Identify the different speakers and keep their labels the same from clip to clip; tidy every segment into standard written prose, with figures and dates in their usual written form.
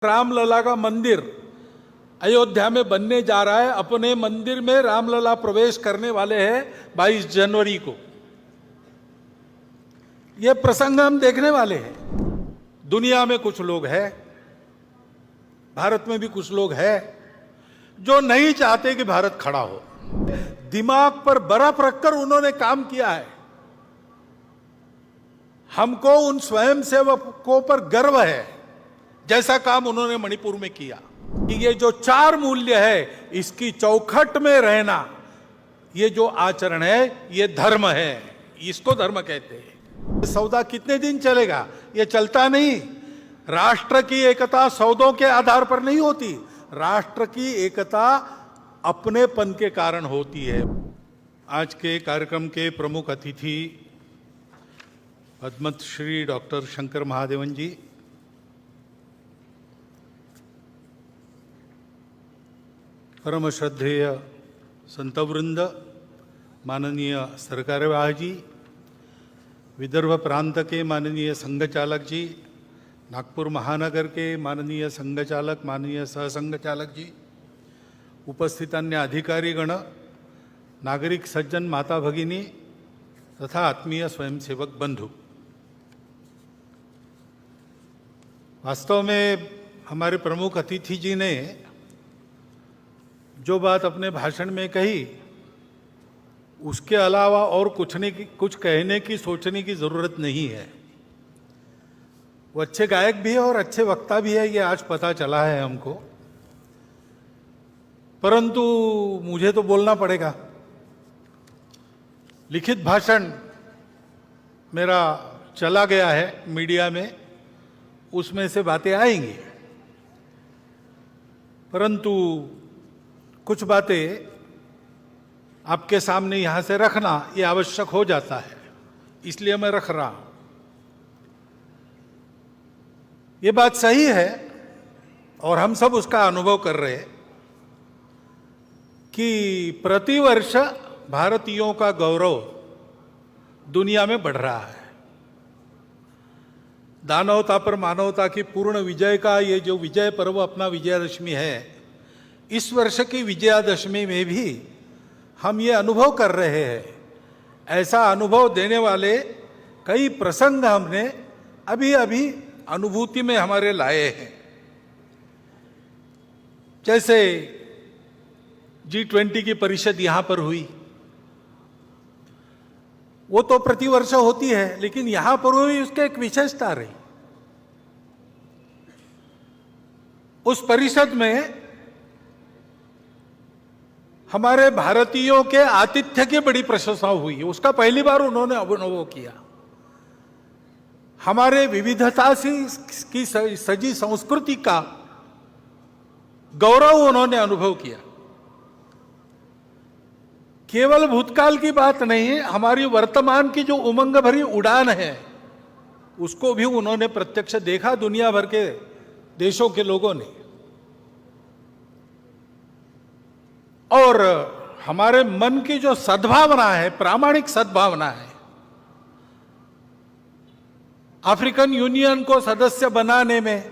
Speaker 1: रामलला का मंदिर अयोध्या में बनने जा रहा है। अपने मंदिर में रामलला प्रवेश करने वाले हैं 22 जनवरी को। यह प्रसंग हम देखने वाले हैं। दुनिया में कुछ लोग हैं, भारत में भी कुछ लोग हैं जो नहीं चाहते कि भारत खड़ा हो। दिमाग पर बर्फ रखकर उन्होंने काम किया है। हमको उन स्वयंसेवकों पर गर्व है, जैसा काम उन्होंने मणिपुर में किया। कि ये जो 4 मूल्य है, इसकी चौखट में रहना, ये जो आचरण है, ये धर्म है। इसको धर्म कहते हैं। सौदा कितने दिन चलेगा? ये चलता नहीं। राष्ट्र की एकता सौदों के आधार पर नहीं होती। राष्ट्र की एकता अपनेपन के कारण होती है। आज के कार्यक्रम के प्रमुख अतिथि पद्मश्री डॉक्टर शंकर महादेवन जी, परम श्रद्धेय संतवृंद, माननीय सरकार्यवाह जी, विदर्भ प्रांत के माननीय संघ चालक जी, नागपुर महानगर के माननीय संघ चालक, माननीय सहसंघ चालक जी, उपस्थित अन्य अधिकारीगण, नागरिक सज्जन, माता भगिनी तथा आत्मीय स्वयंसेवक बंधु, वास्तव में हमारे प्रमुख अतिथि जी ने जो बात अपने भाषण में कही, उसके अलावा और कुछ कहने की, सोचने की जरूरत नहीं है। वो अच्छे गायक भी है और अच्छे वक्ता भी है, ये आज पता चला है हमको। परंतु मुझे तो बोलना पड़ेगा। लिखित भाषण मेरा चला गया है मीडिया में, उसमें से बातें आएंगी, परंतु कुछ बातें आपके सामने यहां से रखना ये आवश्यक हो जाता है, इसलिए मैं रख रहा हूं। ये बात सही है और हम सब उसका अनुभव कर रहे हैं कि प्रतिवर्ष भारतीयों का गौरव दुनिया में बढ़ रहा है। दानवता पर मानवता की पूर्ण विजय का ये जो विजय पर्व अपना विजयादशमी है, इस वर्ष की विजयादशमी में भी हम ये अनुभव कर रहे हैं। ऐसा अनुभव देने वाले कई प्रसंग हमने अभी अभी अनुभूति में हमारे लाए हैं। जैसे G20 की परिषद यहां पर हुई, वो तो प्रतिवर्ष होती है, लेकिन यहां पर हुई, उसके एक विशेषता रही। उस परिषद में हमारे भारतीयों के आतिथ्य की बड़ी प्रशंसा हुई। उसका पहली बार उन्होंने अनुभव किया। हमारे विविधता की सजी संस्कृति का गौरव उन्होंने अनुभव किया। केवल भूतकाल की बात नहीं, हमारी वर्तमान की जो उमंग भरी उड़ान है, उसको भी उन्होंने प्रत्यक्ष देखा, दुनिया भर के देशों के लोगों ने। और हमारे मन की जो सद्भावना है, प्रामाणिक सद्भावना है, अफ्रीकन यूनियन को सदस्य बनाने में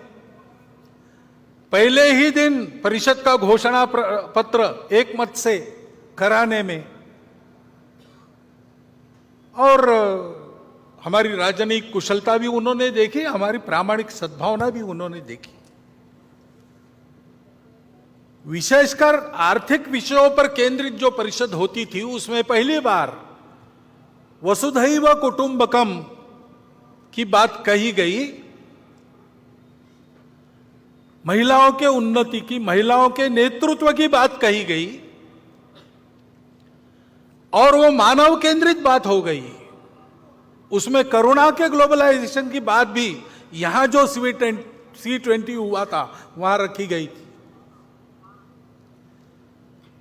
Speaker 1: पहले ही दिन परिषद का घोषणा पत्र एक मत से कराने में, और हमारी राजनयिक कुशलता भी उन्होंने देखी, हमारी प्रामाणिक सद्भावना भी उन्होंने देखी। विशेषकर आर्थिक विषयों पर केंद्रित जो परिषद होती थी, उसमें पहली बार वसुधैव कुटुंबकम की बात कही गई। महिलाओं के उन्नति की, महिलाओं के नेतृत्व की बात कही गई, और वो मानव केंद्रित बात हो गई। उसमें करुणा के ग्लोबलाइजेशन की बात भी यहां जो C20 हुआ था, वहां रखी गई थी।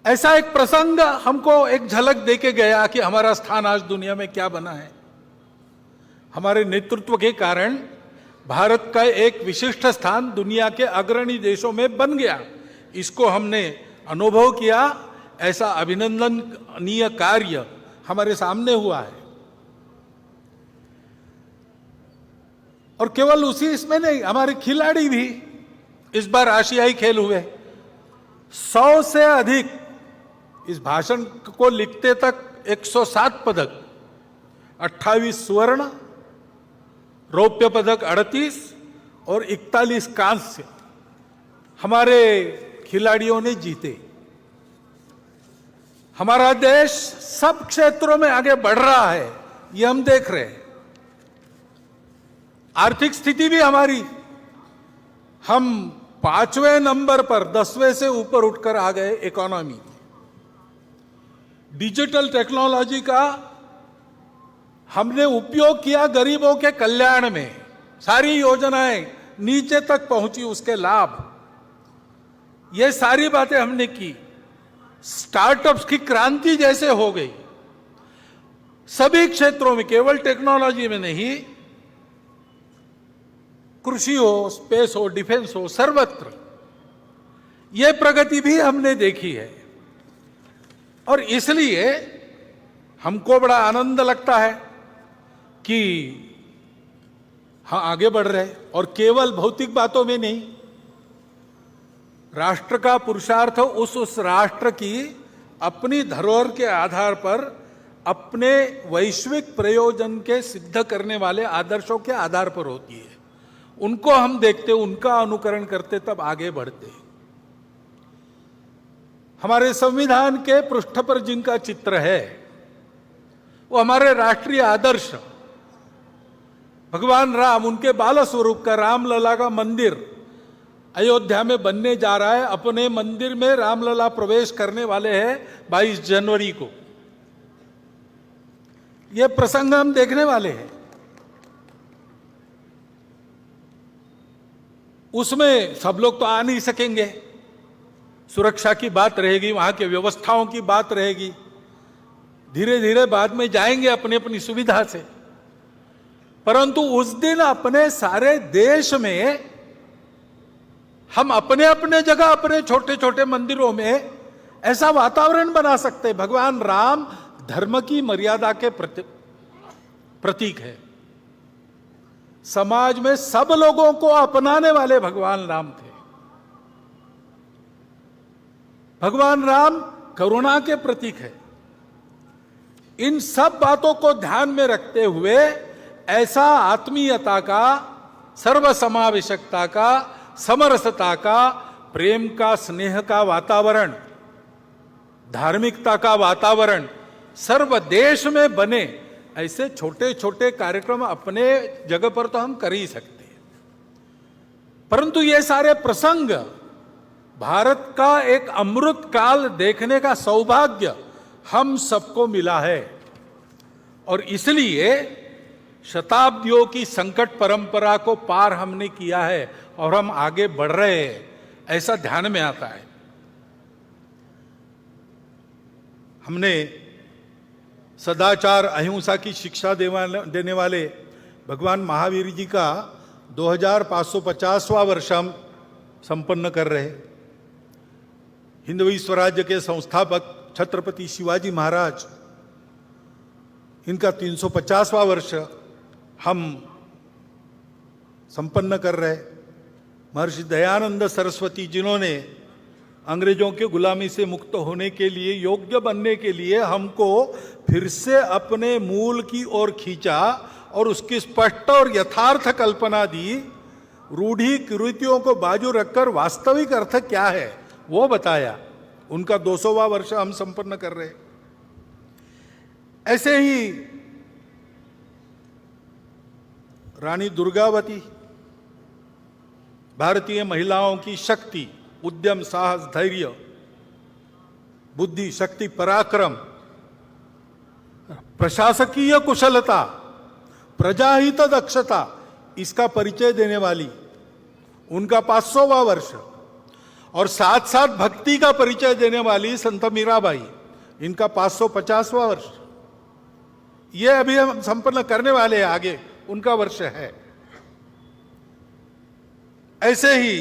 Speaker 1: ऐसा एक प्रसंग हमको एक झलक देके गया कि हमारा स्थान आज दुनिया में क्या बना है। हमारे नेतृत्व के कारण भारत का एक विशिष्ट स्थान दुनिया के अग्रणी देशों में बन गया। इसको हमने अनुभव किया। ऐसा अभिनंदनीय कार्य हमारे सामने हुआ है। और केवल उसी इसमें नहीं, हमारे खिलाड़ी भी इस बार आशियाई खेल हुए, 100 से अधिक, इस भाषण को लिखते तक 107 पदक, 28 स्वर्ण, रौप्य पदक 38 और 41 कांस्य हमारे खिलाड़ियों ने जीते। हमारा देश सब क्षेत्रों में आगे बढ़ रहा है, ये हम देख रहे हैं। आर्थिक स्थिति भी हमारी, हम 5वें नंबर पर 10वें से ऊपर उठकर आ गए इकोनॉमी। डिजिटल टेक्नोलॉजी का हमने उपयोग किया गरीबों के कल्याण में, सारी योजनाएं नीचे तक पहुंची, उसके लाभ, ये सारी बातें हमने की। स्टार्टअप्स की क्रांति जैसे हो गई सभी क्षेत्रों में, केवल टेक्नोलॉजी में नहीं, कृषि हो, स्पेस हो, डिफेंस हो, सर्वत्र यह प्रगति भी हमने देखी है। और इसलिए हमको बड़ा आनंद लगता है कि हाँ आगे बढ़ रहे, और केवल भौतिक बातों में नहीं, राष्ट्र का पुरुषार्थ उस राष्ट्र की अपनी धरोहर के आधार पर अपने वैश्विक प्रयोजन के सिद्ध करने वाले आदर्शों के आधार पर होती है। उनको हम देखते, उनका अनुकरण करते, तब आगे बढ़ते। हमारे संविधान के पृष्ठ पर जिनका चित्र है वो हमारे राष्ट्रीय आदर्श भगवान राम, उनके बाल स्वरूप का रामलला का मंदिर अयोध्या में बनने जा रहा है। अपने मंदिर में रामलला प्रवेश करने वाले हैं 22 जनवरी को। यह प्रसंग हम देखने वाले हैं। उसमें सब लोग तो आ नहीं सकेंगे, सुरक्षा की बात रहेगी, वहां के व्यवस्थाओं की बात रहेगी। धीरे धीरे बाद में जाएंगे अपनी अपनी सुविधा से, परंतु उस दिन अपने सारे देश में हम अपने अपने जगह, अपने छोटे छोटे मंदिरों में ऐसा वातावरण बना सकते। भगवान राम धर्म की मर्यादा के प्रतीक है। समाज में सब लोगों को अपनाने वाले भगवान राम थे। भगवान राम करुणा के प्रतीक है। इन सब बातों को ध्यान में रखते हुए ऐसा आत्मीयता का, सर्वसमावेशकता का, समरसता का, प्रेम का, स्नेह का वातावरण, धार्मिकता का वातावरण सर्व देश में बने, ऐसे छोटे छोटे कार्यक्रम अपने जगह पर तो हम कर ही सकते हैं। परंतु ये सारे प्रसंग भारत का एक अमृत काल देखने का सौभाग्य हम सबको मिला है। और इसलिए शताब्दियों की संकट परंपरा को पार हमने किया है और हम आगे बढ़ रहे हैं, ऐसा ध्यान में आता है। हमने सदाचार, अहिंसा की शिक्षा देने वाले भगवान महावीर जी का 2550वां वर्ष हम संपन्न कर रहे हैं। हिंदवी स्वराज्य के संस्थापक छत्रपति शिवाजी महाराज, इनका 350वां वर्ष हम संपन्न कर रहे। महर्षि दयानंद सरस्वती, जिन्होंने अंग्रेजों की गुलामी से मुक्त होने के लिए, योग्य बनने के लिए हमको फिर से अपने मूल की ओर खींचा और उसकी स्पष्ट और यथार्थ कल्पना दी। रूढ़ी कुरीतियों को बाजू रखकर वास्तविक अर्थ क्या है वो बताया। उनका 200वां वर्ष हम संपन्न कर रहे। ऐसे ही रानी दुर्गावती, भारतीय महिलाओं की शक्ति, उद्यम, साहस, धैर्य, बुद्धि, शक्ति, पराक्रम, प्रशासकीय कुशलता, प्रजाहित दक्षता, इसका परिचय देने वाली, उनका 500वां वर्ष। और साथ साथ भक्ति का परिचय देने वाली संत मीराबाई, इनका 550वां वर्ष। ये अभी हम संपन्न करने वाले हैं, आगे उनका वर्ष है। ऐसे ही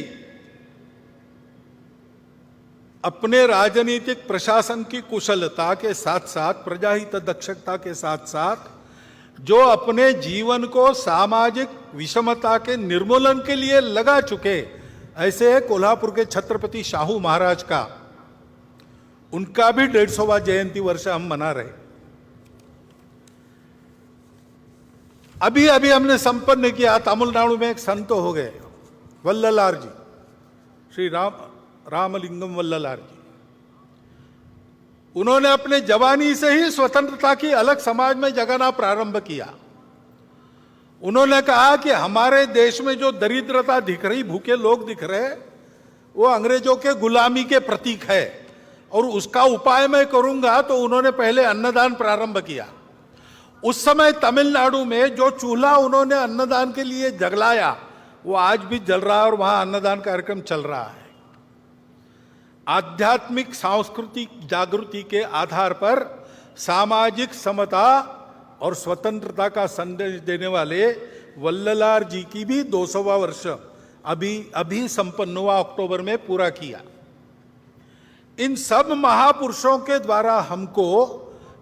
Speaker 1: अपने राजनीतिक प्रशासन की कुशलता के साथ साथ, प्रजाहित दक्षता के साथ साथ, जो अपने जीवन को सामाजिक विषमता के निर्मूलन के लिए लगा चुके ऐसे कोल्हापुर के छत्रपति शाहू महाराज का, उनका भी 150वां जयंती वर्ष हम मना रहे। अभी अभी हमने संपन्न किया, तमिलनाडु में एक संत हो गए, वल्ललार जी, श्री रामलिंगम वल्ललार जी। उन्होंने अपने जवानी से ही स्वतंत्रता की अलग समाज में जगाना प्रारंभ किया। उन्होंने कहा कि हमारे देश में जो दरिद्रता दिख रही, भूखे लोग दिख रहे, वो अंग्रेजों के गुलामी के प्रतीक है और उसका उपाय मैं करूंगा। तो उन्होंने पहले अन्नदान प्रारंभ किया। उस समय तमिलनाडु में जो चूल्हा उन्होंने अन्नदान के लिए जलाया, वो आज भी जल रहा है और वहां अन्नदान कार्यक्रम चल रहा है। आध्यात्मिक सांस्कृतिक जागृति के आधार पर सामाजिक समता और स्वतंत्रता का संदेश देने वाले वल्ललार जी की भी 200वां वर्ष अभी संपन्न हुआ, अक्टूबर में पूरा किया। इन सब महापुरुषों के द्वारा हमको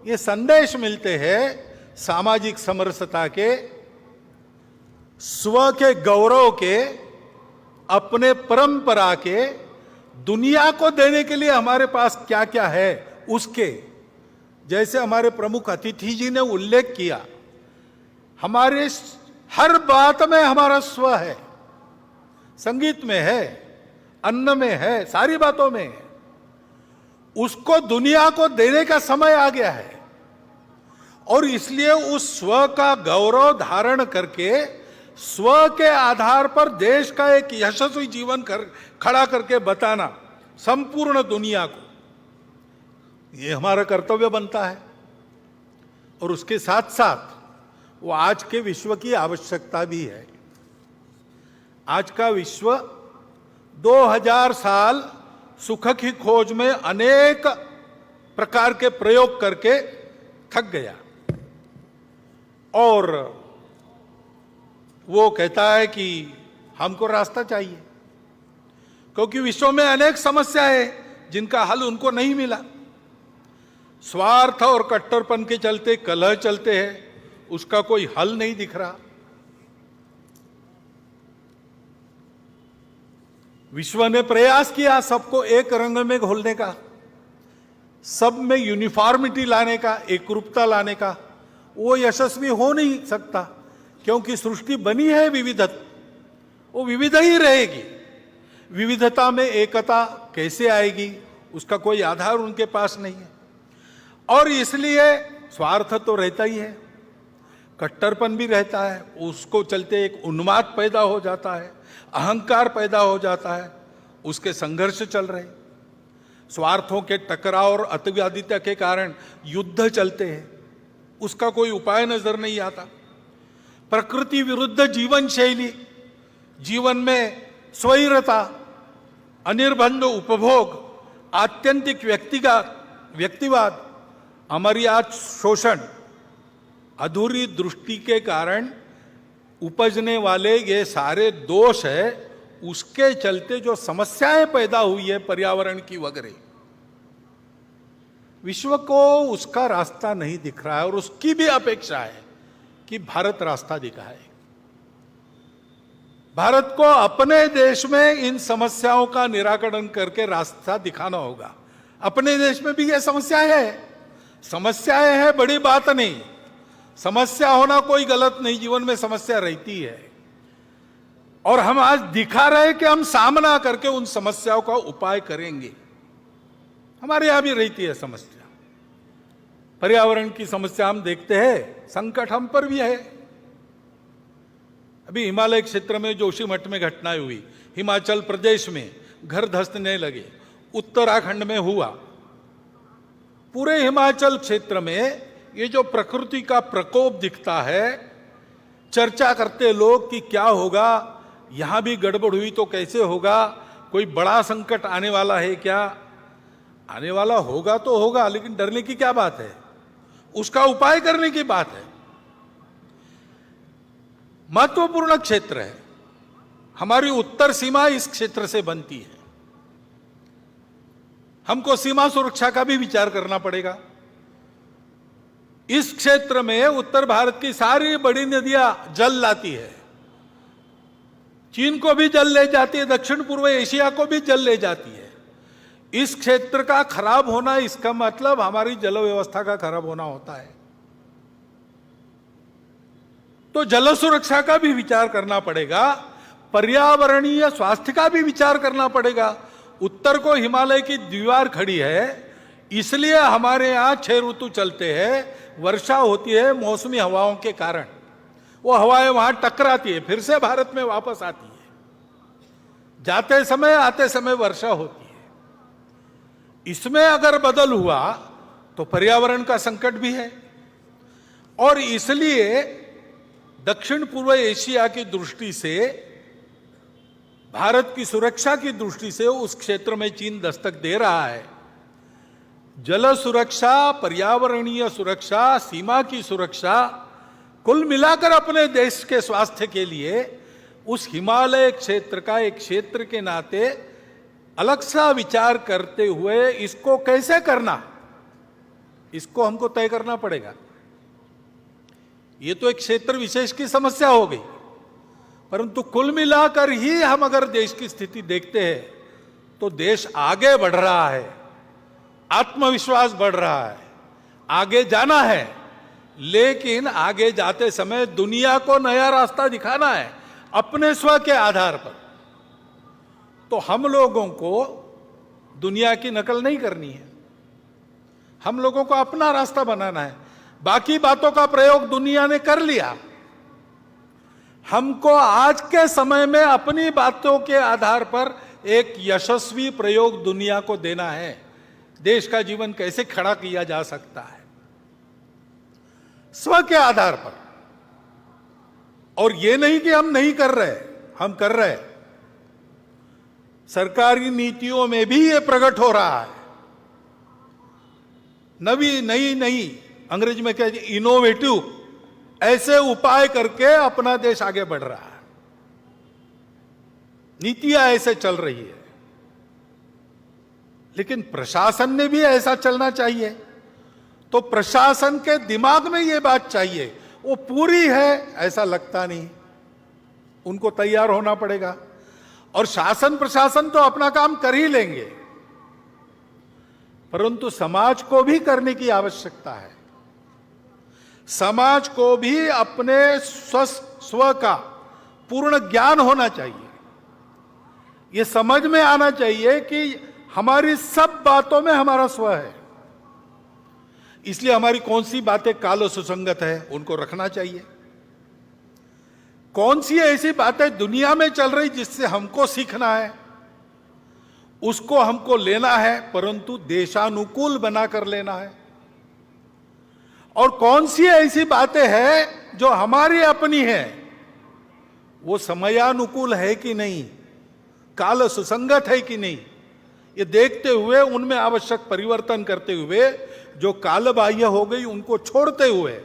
Speaker 1: ये संदेश मिलते हैं सामाजिक समरसता के, स्व के गौरव के, अपने परंपरा के, दुनिया को देने के लिए हमारे पास क्या क्या है उसके। जैसे हमारे प्रमुख अतिथि जी ने उल्लेख किया, हमारे हर बात में हमारा स्व है, संगीत में है, अन्न में है, सारी बातों में है। उसको दुनिया को देने का समय आ गया है और इसलिए उस स्व का गौरव धारण करके स्व के आधार पर देश का एक यशस्वी जीवन खड़ा करके बताना संपूर्ण दुनिया को, ये हमारा कर्तव्य बनता है। और उसके साथ साथ वो आज के विश्व की आवश्यकता भी है। आज का विश्व 2000 साल सुख की खोज में अनेक प्रकार के प्रयोग करके थक गया और वो कहता है कि हमको रास्ता चाहिए, क्योंकि विश्व में अनेक समस्याएं हैं जिनका हल उनको नहीं मिला। स्वार्थ और कट्टरपन के चलते कलह चलते हैं, उसका कोई हल नहीं दिख रहा। विश्व ने प्रयास किया सबको एक रंग में घोलने का, सब में यूनिफॉर्मिटी लाने का, एकरूपता लाने का। वो यशस्वी हो नहीं सकता, क्योंकि सृष्टि बनी है विविधता, वो विविध ही रहेगी। विविधता में एकता कैसे आएगी, उसका कोई आधार उनके पास नहीं है। और इसलिए स्वार्थ तो रहता ही है, कट्टरपन भी रहता है, उसको चलते एक उन्माद पैदा हो जाता है, अहंकार पैदा हो जाता है, उसके संघर्ष चल रहे। स्वार्थों के टकराव और अतिवादिता के कारण युद्ध चलते हैं, उसका कोई उपाय नजर नहीं आता। प्रकृति विरुद्ध जीवन शैली, जीवन में स्वैरता, अनिर्बंध उपभोग, आत्यंतिक व्यक्तिवाद, अमर्याद शोषण, अधूरी दृष्टि के कारण उपजने वाले ये सारे दोष है। उसके चलते जो समस्याएं पैदा हुई है पर्यावरण की वगैरह, विश्व को उसका रास्ता नहीं दिख रहा है और उसकी भी अपेक्षा है कि भारत रास्ता दिखाए। भारत को अपने देश में इन समस्याओं का निराकरण करके रास्ता दिखाना होगा। अपने देश में भी ये समस्याएं है, बड़ी बात नहीं। समस्या होना कोई गलत नहीं, जीवन में समस्या रहती है और हम आज दिखा रहे कि हम सामना करके उन समस्याओं का उपाय करेंगे। हमारे यहां भी रहती है समस्या, पर्यावरण की समस्या हम देखते हैं, संकट हम पर भी है। अभी हिमालय क्षेत्र में जोशीमठ में घटनाएं हुई, हिमाचल प्रदेश में घर धंसने लगे, उत्तराखंड में हुआ। पूरे हिमाचल क्षेत्र में ये जो प्रकृति का प्रकोप दिखता है, चर्चा करते लोग कि क्या होगा, यहां भी गड़बड़ हुई तो कैसे होगा, कोई बड़ा संकट आने वाला है क्या? आने वाला होगा तो होगा, लेकिन डरने की क्या बात है, उसका उपाय करने की बात है। महत्वपूर्ण क्षेत्र है, हमारी उत्तर सीमा इस क्षेत्र से बनती है। हमको सीमा सुरक्षा का भी विचार करना पड़ेगा। इस क्षेत्र में उत्तर भारत की सारी बड़ी नदियां जल लाती है, चीन को भी जल ले जाती है, दक्षिण पूर्व एशिया को भी जल ले जाती है। इस क्षेत्र का खराब होना, इसका मतलब हमारी जल व्यवस्था का खराब होना होता है। तो जल सुरक्षा का भी विचार करना पड़ेगा, पर्यावरणीय स्वास्थ्य का भी विचार करना पड़ेगा। उत्तर को हिमालय की दीवार खड़ी है, इसलिए हमारे यहां 6 ऋतु चलते हैं। वर्षा होती है मौसमी हवाओं के कारण, वो हवाएं वहां टकराती है, फिर से भारत में वापस आती है। जाते समय आते समय वर्षा होती है। इसमें अगर बदल हुआ तो पर्यावरण का संकट भी है। और इसलिए दक्षिण पूर्व एशिया की दृष्टि से, भारत की सुरक्षा की दृष्टि से उस क्षेत्र में चीन दस्तक दे रहा है। जल सुरक्षा, पर्यावरणीय सुरक्षा, सीमा की सुरक्षा, कुल मिलाकर अपने देश के स्वास्थ्य के लिए उस हिमालय क्षेत्र का एक क्षेत्र के नाते अलग सा विचार करते हुए इसको कैसे करना, इसको हमको तय करना पड़ेगा। ये तो एक क्षेत्र विशेष की समस्या हो गई, परंतु कुल मिलाकर ही हम अगर देश की स्थिति देखते हैं तो देश आगे बढ़ रहा है, आत्मविश्वास बढ़ रहा है, आगे जाना है। लेकिन आगे जाते समय दुनिया को नया रास्ता दिखाना है अपने स्व के आधार पर। तो हम लोगों को दुनिया की नकल नहीं करनी है, हम लोगों को अपना रास्ता बनाना है। बाकी बातों का प्रयोग दुनिया ने कर लिया, हमको आज के समय में अपनी बातों के आधार पर एक यशस्वी प्रयोग दुनिया को देना है। देश का जीवन कैसे खड़ा किया जा सकता है स्व के आधार पर। और यह नहीं कि हम नहीं कर रहे, हम कर रहे हैं। सरकारी नीतियों में भी यह प्रकट हो रहा है। नई अंग्रेजी में क्या, इनोवेटिव ऐसे उपाय करके अपना देश आगे बढ़ रहा है। नीतियां ऐसे चल रही है, लेकिन प्रशासन ने भी ऐसा चलना चाहिए। तो प्रशासन के दिमाग में यह बात चाहिए, वो पूरी है ऐसा लगता नहीं, उनको तैयार होना पड़ेगा। और शासन प्रशासन तो अपना काम कर ही लेंगे, परंतु समाज को भी करने की आवश्यकता है। समाज को भी अपने स्व का पूर्ण ज्ञान होना चाहिए। यह समझ में आना चाहिए कि हमारी सब बातों में हमारा स्व है, इसलिए हमारी कौन सी बातें काल सुसंगत है उनको रखना चाहिए। कौन सी ऐसी बातें दुनिया में चल रही जिससे हमको सीखना है, उसको हमको लेना है, परंतु देशानुकूल बनाकर लेना है। और कौन सी ऐसी बातें हैं जो हमारी अपनी है, वो समयानुकूल है कि नहीं, काल सुसंगत है कि नहीं, ये देखते हुए उनमें आवश्यक परिवर्तन करते हुए, जो काल बाह्य हो गई उनको छोड़ते हुए,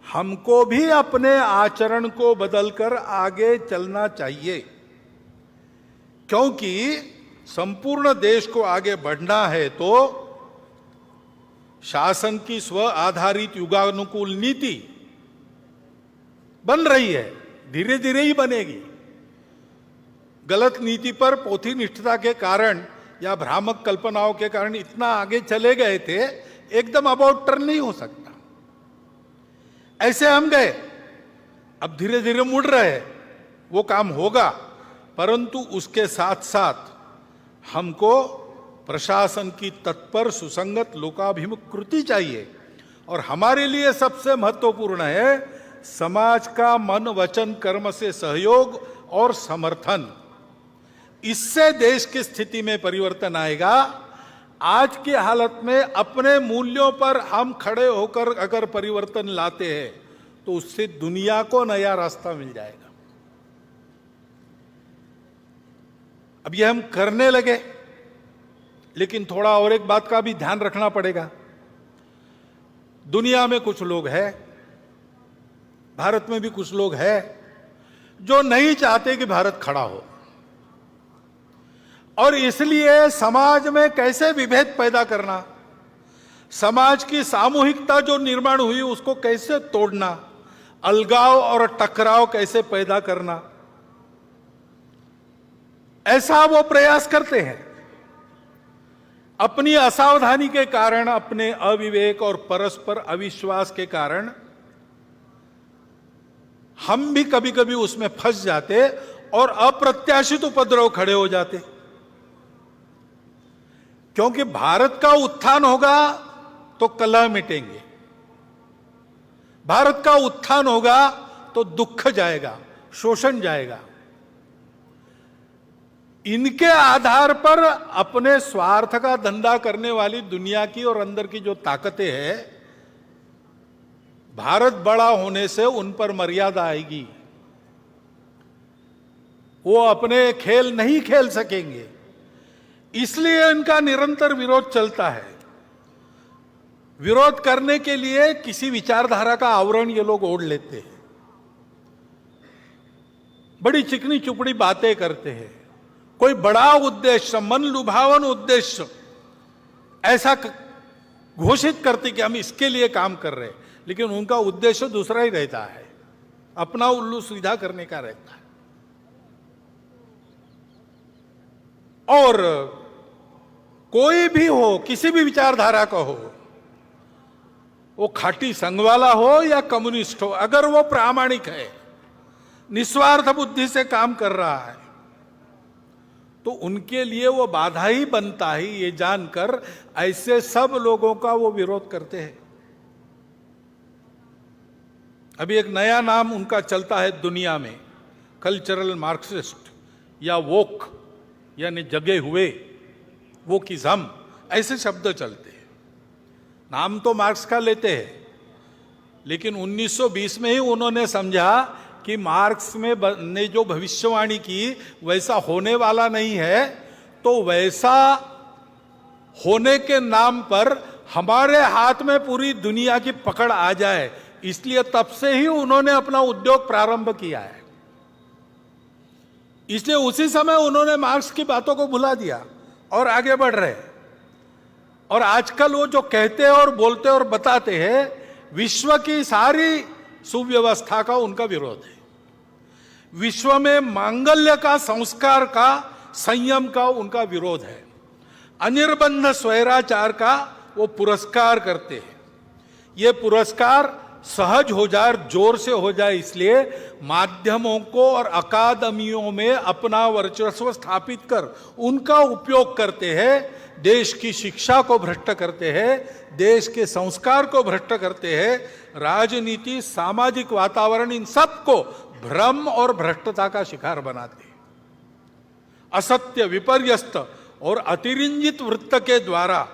Speaker 1: हमको भी अपने आचरण को बदलकर आगे चलना चाहिए। क्योंकि संपूर्ण देश को आगे बढ़ना है तो शासन की स्व आधारित युगानुकूल नीति बन रही है, धीरे धीरे ही बनेगी। गलत नीति पर पोथी निष्ठता के कारण या भ्रामक कल्पनाओं के कारण इतना आगे चले गए थे, एकदम अबाउट टर्न नहीं हो सकता। ऐसे हम गए, अब धीरे धीरे मुड़ रहे, वो काम होगा, परंतु उसके साथ साथ हमको प्रशासन की तत्पर सुसंगत लोकाभिमुख कृति चाहिए। और हमारे लिए सबसे महत्वपूर्ण है समाज का मन वचन कर्म से सहयोग और समर्थन। इससे देश की स्थिति में परिवर्तन आएगा। आज की हालत में अपने मूल्यों पर हम खड़े होकर अगर परिवर्तन लाते हैं तो उससे दुनिया को नया रास्ता मिल जाएगा। अब ये हम करने लगे, लेकिन थोड़ा और एक बात का भी ध्यान रखना पड़ेगा। दुनिया में कुछ लोग हैं, भारत में भी कुछ लोग हैं जो नहीं चाहते कि भारत खड़ा हो, और इसलिए समाज में कैसे विभेद पैदा करना, समाज की सामूहिकता जो निर्माण हुई उसको कैसे तोड़ना, अलगाव और टकराव कैसे पैदा करना, ऐसा वो प्रयास करते हैं। अपनी असावधानी के कारण, अपने अविवेक और परस्पर अविश्वास के कारण हम भी कभी कभी उसमें फंस जाते और अप्रत्याशित उपद्रव खड़े हो जाते। क्योंकि भारत का उत्थान होगा तो कलह मिटेंगे, भारत का उत्थान होगा तो दुख जाएगा, शोषण जाएगा। इनके आधार पर अपने स्वार्थ का धंधा करने वाली दुनिया की और अंदर की जो ताकतें हैं, भारत बड़ा होने से उन पर मर्यादा आएगी। वो अपने खेल नहीं खेल सकेंगे, इसलिए इनका निरंतर विरोध चलता है। विरोध करने के लिए किसी विचारधारा का आवरण ये लोग ओढ़ लेते हैं, बड़ी चिकनी चुपड़ी बातें करते हैं, कोई बड़ा उद्देश्य, मन लुभावन उद्देश्य ऐसा घोषित करते कि हम इसके लिए काम कर रहे हैं, लेकिन उनका उद्देश्य दूसरा ही रहता है, अपना उल्लू सीधा करने का रहता है। और कोई भी हो, किसी भी विचारधारा का हो, वो खाटी संघ वाला हो या कम्युनिस्ट हो, अगर वो प्रामाणिक है, निस्वार्थ बुद्धि से काम कर रहा है, तो उनके लिए वो बाधा ही बनता है। ये जानकर ऐसे सब लोगों का वो विरोध करते हैं। अभी एक नया नाम उनका चलता है दुनिया में, कल्चरल मार्क्सिस्ट या वोक, यानी जगे हुए, वोकिज्म, ऐसे शब्द चलते हैं। नाम तो मार्क्स का लेते हैं, लेकिन 1920 में ही उन्होंने समझा कि मार्क्स ने जो भविष्यवाणी की वैसा होने वाला नहीं है, तो वैसा होने के नाम पर हमारे हाथ में पूरी दुनिया की पकड़ आ जाए, इसलिए तब से ही उन्होंने अपना उद्योग प्रारंभ किया है। इसलिए उसी समय उन्होंने मार्क्स की बातों को भुला दिया और आगे बढ़ रहे। और आजकल वो जो कहते हैं और बोलते और बताते हैं, विश्व की सारी सुव्यवस्था का उनका विरोध है। विश्व में मांगल्य का, संस्कार का, संयम का उनका विरोध है। अनिर्बंध स्वैराचार का वो पुरस्कार करते हैं। ये पुरस्कार सहज हो जाए, जोर से हो जाए, इसलिए माध्यमों को और अकादमियों में अपना वर्चस्व स्थापित कर उनका उपयोग करते हैं। देश की शिक्षा को भ्रष्ट करते हैं, देश के संस्कार को भ्रष्ट करते हैं, राजनीति, सामाजिक वातावरण, इन सबको भ्रम और भ्रष्टता का शिकार बनाते हैं। असत्य, विपर्यस्त और अतिरंजित वृत्त के द्वारा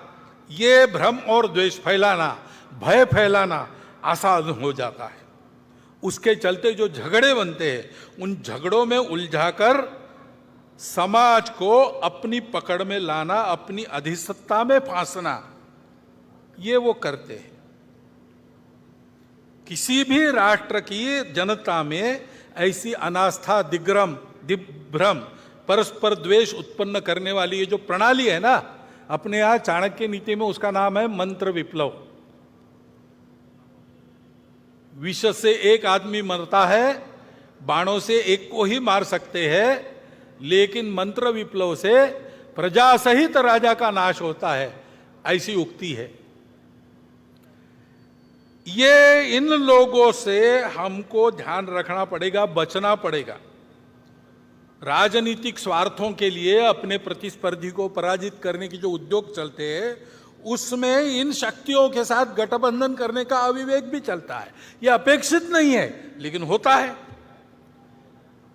Speaker 1: ये भ्रम और द्वेष फैलाना, भय फैलाना आसान हो जाता है। उसके चलते जो झगड़े बनते हैं, उन झगड़ों में उलझाकर समाज को अपनी पकड़ में लाना, अपनी अधिसत्ता में फांसना, ये वो करते हैं। किसी भी राष्ट्र की जनता में ऐसी अनास्था, दिग्भ्रम, परस्पर द्वेष उत्पन्न करने वाली ये जो प्रणाली है ना, अपने यहां चाणक्य नीति में उसका नाम है मंत्र विप्लव। विष से एक आदमी मरता है, बाणों से एक को ही मार सकते हैं, लेकिन मंत्र विप्लव से प्रजा सहित राजा का नाश होता है, ऐसी उक्ति है। ये इन लोगों से हमको ध्यान रखना पड़ेगा, बचना पड़ेगा। राजनीतिक स्वार्थों के लिए अपने प्रतिस्पर्धी को पराजित करने की जो उद्योग चलते हैं, उसमें इन शक्तियों के साथ गठबंधन करने का अविवेक भी चलता है। यह अपेक्षित नहीं है, लेकिन होता है।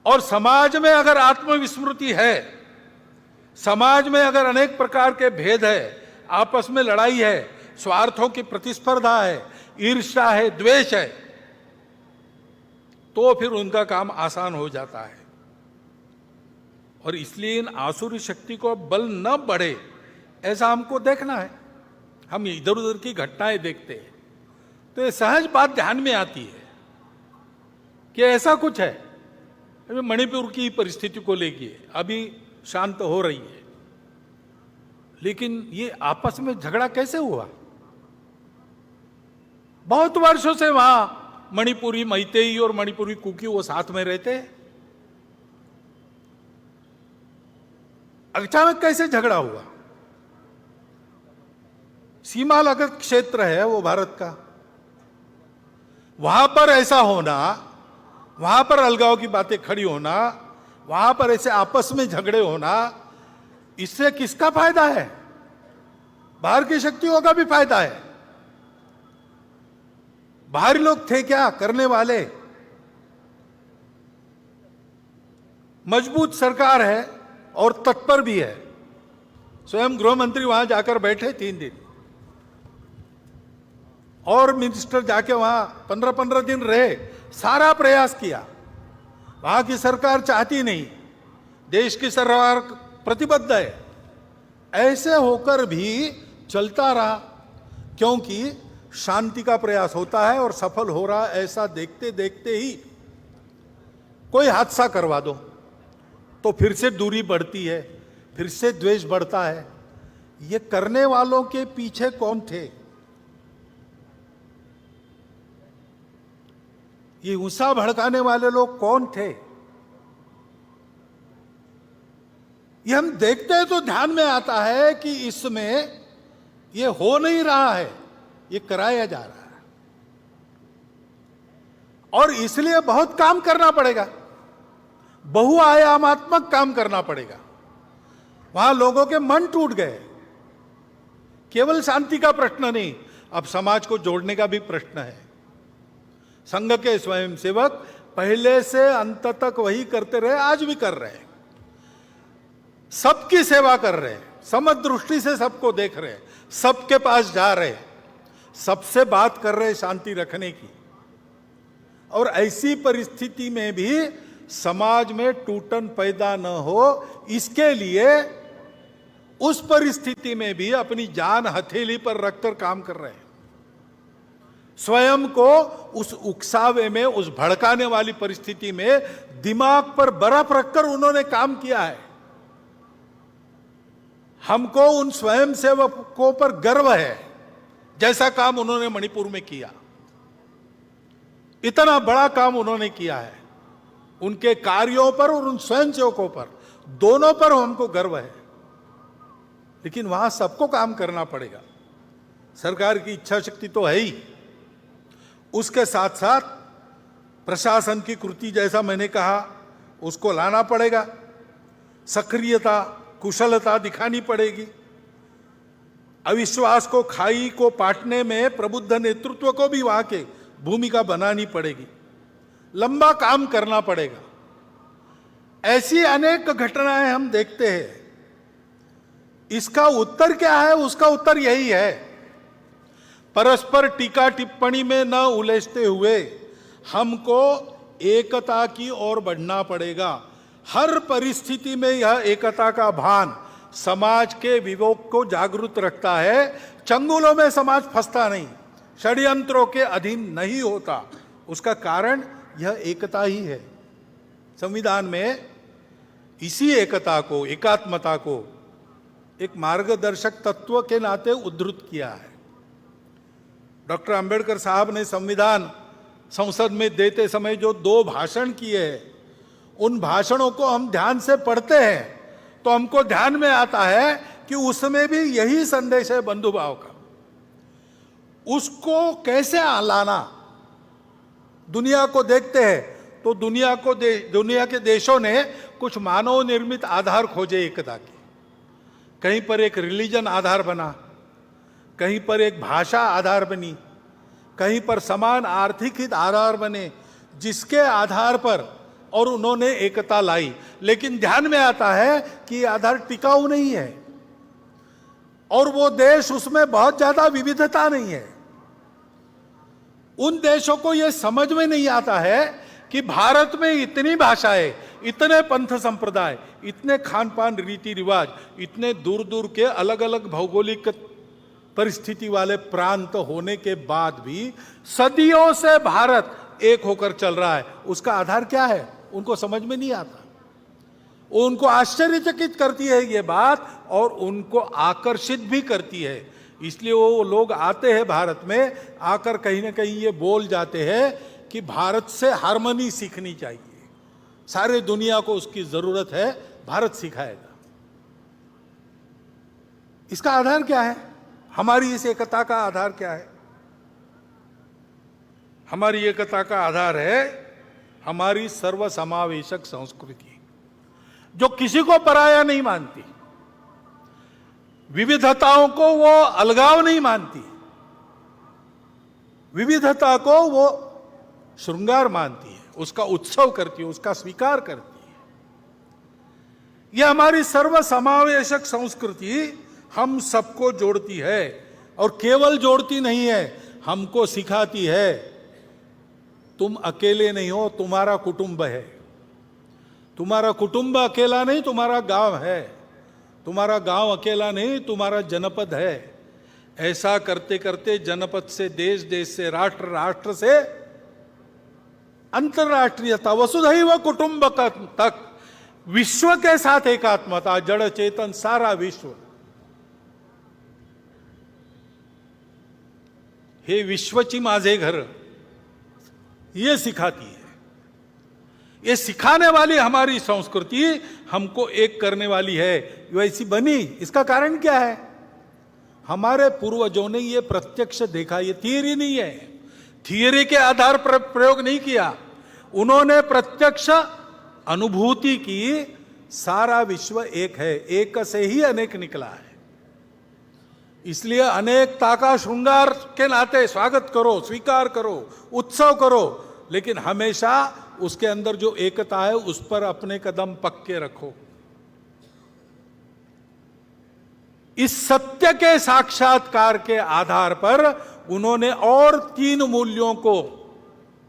Speaker 1: और समाज में अगर आत्मविस्मृति है, समाज में अगर अनेक प्रकार के भेद है, आपस में लड़ाई है, स्वार्थों की प्रतिस्पर्धा है, ईर्ष्या है, द्वेष है, तो फिर उनका काम आसान हो जाता है। और इसलिए इन आसुरी शक्ति को बल न बढ़े, ऐसा हमको देखना है। हम इधर उधर की घटनाएं देखते हैं तो ये सहज बात ध्यान में आती है कि ऐसा कुछ है। अभी मणिपुर की परिस्थिति को लेके अभी शांत हो रही है, लेकिन ये आपस में झगड़ा कैसे हुआ? बहुत वर्षों से वहां मणिपुरी मैतेई और मणिपुरी कुकी वो साथ में रहते हैं। अचानक कैसे झगड़ा हुआ? सीमा लगत क्षेत्र है वो भारत का, वहां पर ऐसा होना, वहां पर अलगाव की बातें खड़ी होना, वहां पर ऐसे आपस में झगड़े होना, इससे किसका फायदा है? बाहर की शक्तियों का भी फायदा है। बाहरी लोग थे क्या करने वाले? मजबूत सरकार है और तत्पर भी है। स्वयं गृह मंत्री वहां जाकर बैठे 3 दिन, और मिनिस्टर जाके वहां 15-15 दिन रहे, सारा प्रयास किया। वहां की सरकार चाहती नहीं, देश की सरकार प्रतिबद्ध है। ऐसे होकर भी चलता रहा, क्योंकि शांति का प्रयास होता है और सफल हो रहा, ऐसा देखते देखते ही कोई हादसा करवा दो तो फिर से दूरी बढ़ती है, फिर से द्वेष बढ़ता है। ये करने वालों के पीछे कौन थे? ये गुस्सा भड़काने वाले लोग कौन थे? ये हम देखते हैं तो ध्यान में आता है कि इसमें ये हो नहीं रहा है, ये कराया जा रहा है, और इसलिए बहुत काम करना पड़ेगा, बहुआयामात्मक काम करना पड़ेगा। वहां लोगों के मन टूट गए। केवल शांति का प्रश्न नहीं, अब समाज को जोड़ने का भी प्रश्न है। संघ के स्वयंसेवक पहले से अंत तक वही करते रहे, आज भी कर रहे हैं। सबकी सेवा कर रहे हैं, समदृष्टि से सबको देख रहे हैं, सबके पास जा रहे हैं, सबसे बात कर रहे हैं शांति रखने की। और ऐसी परिस्थिति में भी समाज में टूटन पैदा न हो, इसके लिए उस परिस्थिति में भी अपनी जान हथेली पर रखकर काम कर रहे हैं। स्वयं को उस उकसावे में, उस भड़काने वाली परिस्थिति में दिमाग पर बर्फ रखकर उन्होंने काम किया है। हमको उन स्वयंसेवकों पर गर्व है, जैसा काम उन्होंने मणिपुर में किया। इतना बड़ा काम उन्होंने किया है। उनके कार्यों पर और उन स्वयंसेवकों पर, दोनों पर हमको गर्व है। लेकिन वहां सबको काम करना पड़ेगा। सरकार की इच्छा शक्ति तो है ही, उसके साथ साथ प्रशासन की कृति, जैसा मैंने कहा, उसको लाना पड़ेगा। सक्रियता, कुशलता दिखानी पड़ेगी। अविश्वास को, खाई को पाटने में प्रबुद्ध नेतृत्व को भी वहां के भूमिका बनानी पड़ेगी। लंबा काम करना पड़ेगा। ऐसी अनेक घटनाएं हम देखते हैं। इसका उत्तर क्या है? उसका उत्तर यही है, परस्पर टीका टिप्पणी में न उलझते हुए हमको एकता की ओर बढ़ना पड़ेगा। हर परिस्थिति में यह एकता का भान समाज के विवेक को जागरूक रखता है। चंगुलों में समाज फंसता नहीं, षड्यंत्रों के अधीन नहीं होता। उसका कारण यह एकता ही है। संविधान में इसी एकता को, एकात्मता को एक मार्गदर्शक तत्व के नाते उद्धृत किया है। डॉक्टर अंबेडकर साहब ने संविधान संसद में देते समय जो 2 भाषण किए हैं, उन भाषणों को हम ध्यान से पढ़ते हैं तो हमको ध्यान में आता है कि उसमें भी यही संदेश है बंधुभाव का। उसको कैसे लाना? दुनिया को देखते हैं तो दुनिया के देशों ने कुछ मानव निर्मित आधार खोजे एकता के। कहीं पर एक रिलीजन आधार बना, कहीं पर एक भाषा आधार बनी, कहीं पर समान आर्थिक हित आधार बने, जिसके आधार पर और उन्होंने एकता लाई। लेकिन ध्यान में आता है कि आधार टिकाऊ नहीं है और वो देश, उसमें बहुत ज्यादा विविधता नहीं है। उन देशों को यह समझ में नहीं आता है कि भारत में इतनी भाषाएं, इतने पंथ संप्रदाय, इतने खान पान रीति रिवाज, इतने दूर दूर के अलग अलग भौगोलिक परिस्थिति वाले प्रांत होने के बाद भी सदियों से भारत एक होकर चल रहा है। उसका आधार क्या है? उनको समझ में नहीं आता। उनको आश्चर्यचकित करती है ये बात और उनको आकर्षित भी करती है। इसलिए वो लोग आते हैं भारत में, आकर कहीं ना कहीं ये बोल जाते हैं कि भारत से हार्मनी सीखनी चाहिए, सारे दुनिया को उसकी जरूरत है, भारत सिखाएगा। इसका आधार क्या है? हमारी इस एकता का आधार क्या है? हमारी एकता का आधार है हमारी सर्वसमावेशक संस्कृति, जो किसी को पराया नहीं मानती, विविधताओं को वो अलगाव नहीं मानती, विविधता को वो श्रृंगार मानती है, उसका उत्सव करती है, उसका स्वीकार करती है। यह हमारी सर्वसमावेशक संस्कृति हम सबको जोड़ती है, और केवल जोड़ती नहीं है, हमको सिखाती है तुम अकेले नहीं हो, तुम्हारा कुटुंब है। तुम्हारा कुटुंब अकेला नहीं, तुम्हारा गांव है। तुम्हारा गांव अकेला नहीं, तुम्हारा जनपद है। ऐसा करते करते जनपद से देश, देश से राष्ट्र, राष्ट्र से अंतरराष्ट्रीयता, वसुधैव कुटुंबकम तक विश्व के साथ एकात्मता, जड़ चेतन सारा विश्व। हे विश्वची माझे घर, ये सिखाती है। ये सिखाने वाली हमारी संस्कृति हमको एक करने वाली है, वैसी बनी। इसका कारण क्या है? हमारे पूर्वजों ने ये प्रत्यक्ष देखा, ये थियरी नहीं है, थियरी के आधार पर प्रयोग नहीं किया, उन्होंने प्रत्यक्ष अनुभूति की। सारा विश्व एक है, एक से ही अनेक निकला है। इसलिए अनेकता का श्रृंगार के नाते स्वागत करो, स्वीकार करो, उत्सव करो, लेकिन हमेशा उसके अंदर जो एकता है उस पर अपने कदम पक्के रखो। इस सत्य के साक्षात्कार के आधार पर उन्होंने और 3 मूल्यों को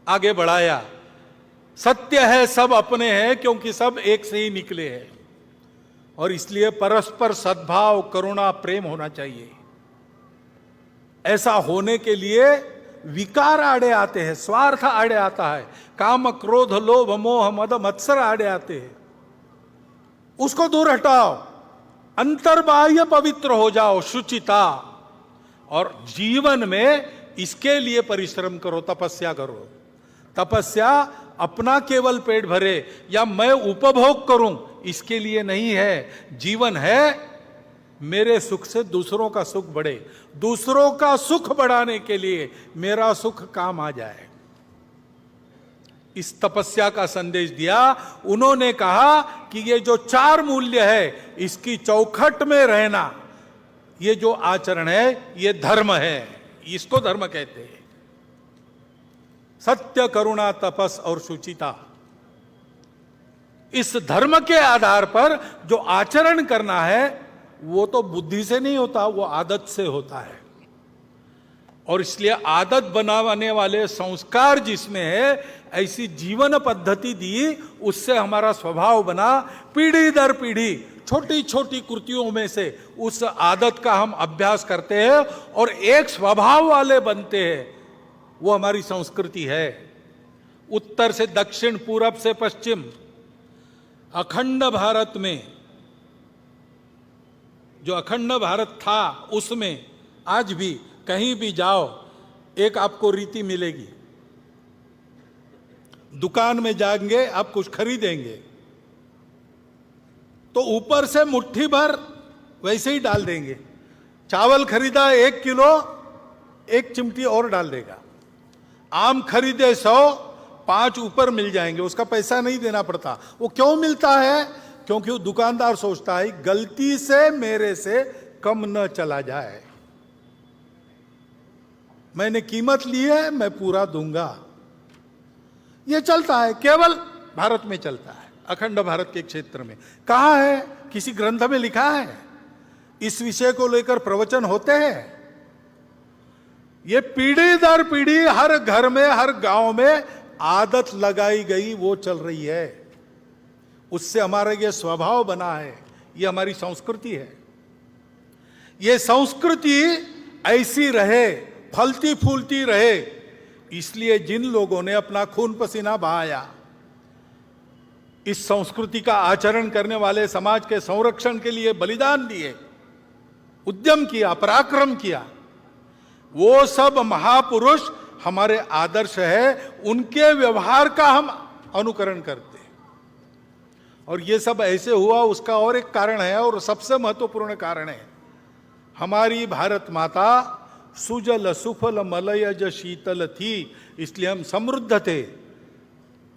Speaker 1: आगे बढ़ाया। सत्य है, सब अपने हैं, क्योंकि सब एक से ही निकले हैं, और इसलिए परस्पर सद्भाव, करुणा, प्रेम होना चाहिए। ऐसा होने के लिए विकार आड़े आते हैं, स्वार्थ आड़े आता है, काम, क्रोध, लोभ, मोह, मद, मत्सर आड़े आते हैं। उसको दूर हटाओ, अंतर्बाह्य पवित्र हो जाओ, शुचिता, और जीवन में इसके लिए परिश्रम करो, तपस्या करो। तपस्या अपना केवल पेट भरे या मैं उपभोग करूं, इसके लिए नहीं है। जीवन है मेरे सुख से दूसरों का सुख बढ़े, दूसरों का सुख बढ़ाने के लिए मेरा सुख काम आ जाए। इस तपस्या का संदेश दिया। उन्होंने कहा कि ये जो 4 मूल्य है, इसकी चौखट में रहना, ये जो आचरण है, ये धर्म है। इसको धर्म कहते हैं। सत्य, करुणा, तपस और शुचिता। इस धर्म के आधार पर जो आचरण करना है, वो तो बुद्धि से नहीं होता, वो आदत से होता है। और इसलिए आदत बनाने वाले संस्कार जिसमें है, ऐसी जीवन पद्धति दी, उससे हमारा स्वभाव बना। पीढ़ी दर पीढ़ी छोटी छोटी कृतियों में से उस आदत का हम अभ्यास करते हैं और एक स्वभाव वाले बनते हैं। वो हमारी संस्कृति है। उत्तर से दक्षिण, पूरब से पश्चिम, अखंड भारत में, जो अखंड भारत था, उसमें आज भी कहीं भी जाओ, एक आपको रीति मिलेगी। दुकान में जाएंगे, आप कुछ खरीदेंगे तो ऊपर से मुट्ठी भर वैसे ही डाल देंगे। चावल खरीदा 1 किलो, 1 चिमटी और डाल देगा। आम खरीदे 100, 5 ऊपर मिल जाएंगे, उसका पैसा नहीं देना पड़ता। वो क्यों मिलता है? क्योंकि वो दुकानदार सोचता है गलती से मेरे से कम न चला जाए, मैंने कीमत ली है, मैं पूरा दूंगा। ये चलता है, केवल भारत में चलता है, अखंड भारत के क्षेत्र में। कहां है? किसी ग्रंथ में लिखा है? इस विषय को लेकर प्रवचन होते हैं? ये पीढ़ी दर पीढ़ी हर घर में, हर गांव में आदत लगाई गई, वो चल रही है। उससे हमारा ये स्वभाव बना है, ये हमारी संस्कृति है। ये संस्कृति ऐसी रहे, फलती फूलती रहे, इसलिए जिन लोगों ने अपना खून पसीना बहाया, इस संस्कृति का आचरण करने वाले समाज के संरक्षण के लिए बलिदान दिए, उद्यम किया, पराक्रम किया, वो सब महापुरुष हमारे आदर्श है। उनके व्यवहार का हम अनुकरण करते हैं। और ये सब ऐसे हुआ, उसका और एक कारण है, और सबसे महत्वपूर्ण कारण है, हमारी भारत माता सुजल सुफल मलयज शीतल थी, इसलिए हम समृद्ध थे।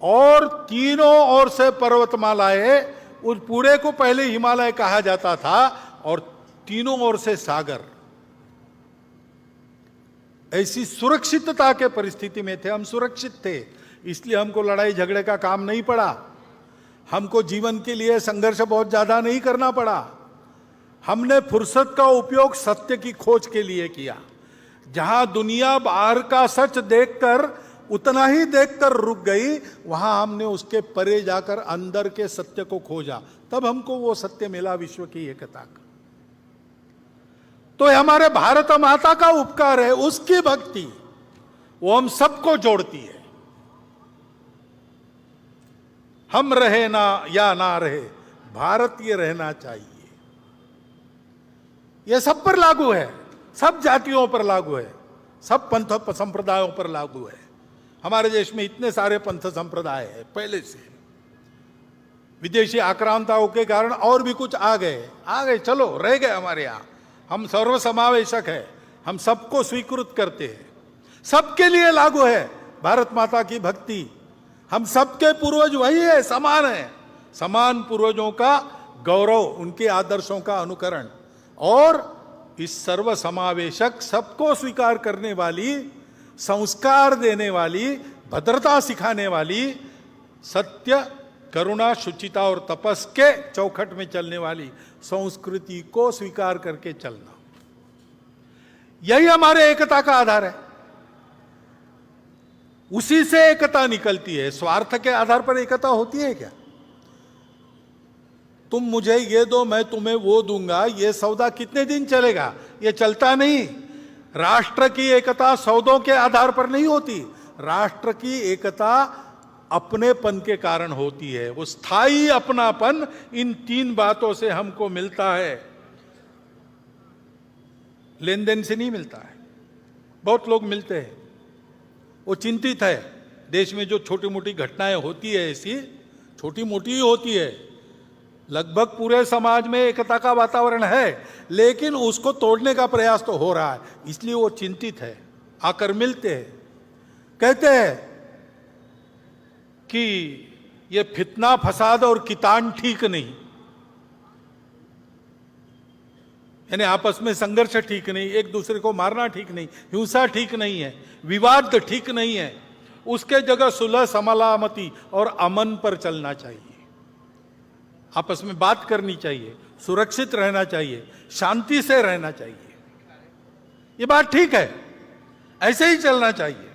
Speaker 1: और तीनों ओर से पर्वतमालाएं, उस पूरे को पहले हिमालय कहा जाता था, और तीनों ओर से सागर। ऐसी सुरक्षितता के परिस्थिति में थे, हम सुरक्षित थे, इसलिए हमको लड़ाई झगड़े का काम नहीं पड़ा। हमको जीवन के लिए संघर्ष बहुत ज्यादा नहीं करना पड़ा। हमने फुर्सत का उपयोग सत्य की खोज के लिए किया। जहां दुनिया बाहर का सच देखकर उतना ही देखकर रुक गई, वहां हमने उसके परे जाकर अंदर के सत्य को खोजा, तब हमको वो सत्य मिला, विश्व की एकता का। तो हमारे भारत माता का उपकार है, उसकी भक्ति, वो हम सबको जोड़ती है। हम रहे ना या ना रहे, भारतीय रहना चाहिए। यह सब पर लागू है, सब जातियों पर लागू है, सब पंथ संप्रदायों पर लागू है। हमारे देश में इतने सारे पंथ संप्रदाय है पहले से, विदेशी आक्रांताओं के कारण और भी कुछ आ गए, चलो रह गए हमारे यहां। हम सर्वसमावेशक है, हम सबको स्वीकृत करते हैं, सबके लिए लागू है भारत माता की भक्ति। हम सबके पूर्वज वही है, समान है, समान पूर्वजों का गौरव, उनके आदर्शों का अनुकरण, और इस सर्वसमावेशक, सबको स्वीकार करने वाली, संस्कार देने वाली, भद्रता सिखाने वाली, सत्य, करुणा, शुचिता और तपस के चौखट में चलने वाली संस्कृति को स्वीकार करके चलना, यही हमारे एकता का आधार है। उसी से एकता निकलती है। स्वार्थ के आधार पर एकता होती है क्या? तुम मुझे ये दो, मैं तुम्हें वो दूंगा, ये सौदा कितने दिन चलेगा? ये चलता नहीं। राष्ट्र की एकता सौदों के आधार पर नहीं होती। राष्ट्र की एकता अपनेपन के कारण होती है। वो स्थायी अपनापन इन तीन बातों से हमको मिलता है, लेन देन से नहीं मिलता है। बहुत लोग मिलते हैं, वो चिंतित है। देश में जो छोटी मोटी घटनाएं होती है, ऐसी छोटी मोटी ही होती है, लगभग पूरे समाज में एकता का वातावरण है, लेकिन उसको तोड़ने का प्रयास तो हो रहा है, इसलिए वो चिंतित है। आकर मिलते हैं, कहते हैं कि ये फितना फसाद और कितान ठीक नहीं, यानी आपस में संघर्ष ठीक नहीं, एक दूसरे को मारना ठीक नहीं, हिंसा ठीक नहीं है, विवाद ठीक नहीं है। उसके जगह सुलह, समलामती और अमन पर चलना चाहिए। आपस में बात करनी चाहिए, सुरक्षित रहना चाहिए, शांति से रहना चाहिए। ये बात ठीक है, ऐसे ही चलना चाहिए।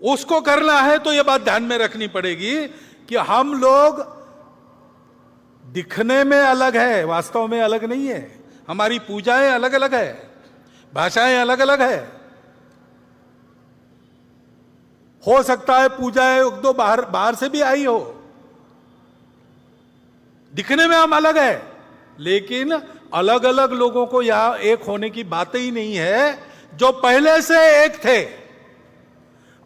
Speaker 1: उसको करना है तो ये बात ध्यान में रखनी पड़ेगी कि हम लोग दिखने में अलग है, वास्तव में अलग नहीं है। हमारी पूजाएं अलग अलग है, भाषाएं अलग अलग है। हो सकता है पूजाएं एक दो बाहर से भी आई हो, दिखने में हम अलग है, लेकिन अलग अलग लोगों को यहां एक होने की बात ही नहीं है, जो पहले से एक थे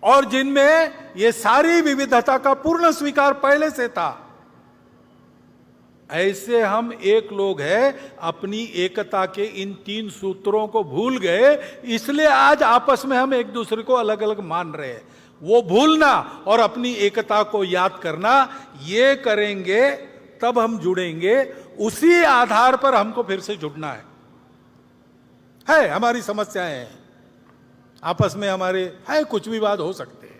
Speaker 1: और जिनमें ये सारी विविधता का पूर्ण स्वीकार पहले से था। ऐसे हम एक लोग हैं, अपनी एकता के इन तीन सूत्रों को भूल गए, इसलिए आज आपस में हम एक दूसरे को अलग अलग मान रहे हैं। वो भूलना और अपनी एकता को याद करना, ये करेंगे तब हम जुड़ेंगे। उसी आधार पर हमको फिर से जुड़ना है। हमारी समस्याएं हैं, आपस में हमारे है कुछ विवाद हो सकते हैं।